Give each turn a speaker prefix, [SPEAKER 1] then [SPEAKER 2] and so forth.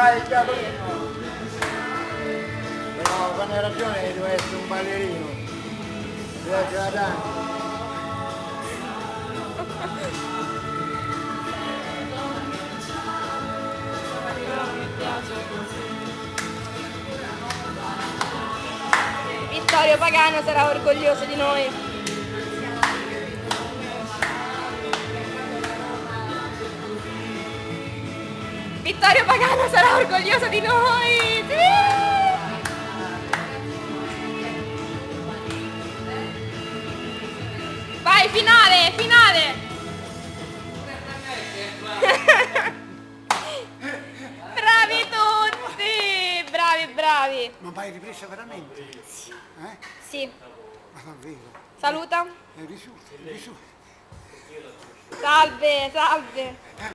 [SPEAKER 1] Dai il piatolino. Però quando hai ragione deve essere un ballerino. Deve essere la danza.
[SPEAKER 2] Vittorio Pagano sarà orgoglioso di noi. Vittorio Pagano sarà orgoglioso di noi! Sì! Vai, finale, finale! Bravi tutti! Bravi, bravi!
[SPEAKER 1] Ma vai ripresa veramente?
[SPEAKER 2] Sì.
[SPEAKER 1] Sì. Ma davvero?
[SPEAKER 2] Saluta.
[SPEAKER 1] Risulta.
[SPEAKER 2] Salve, salve.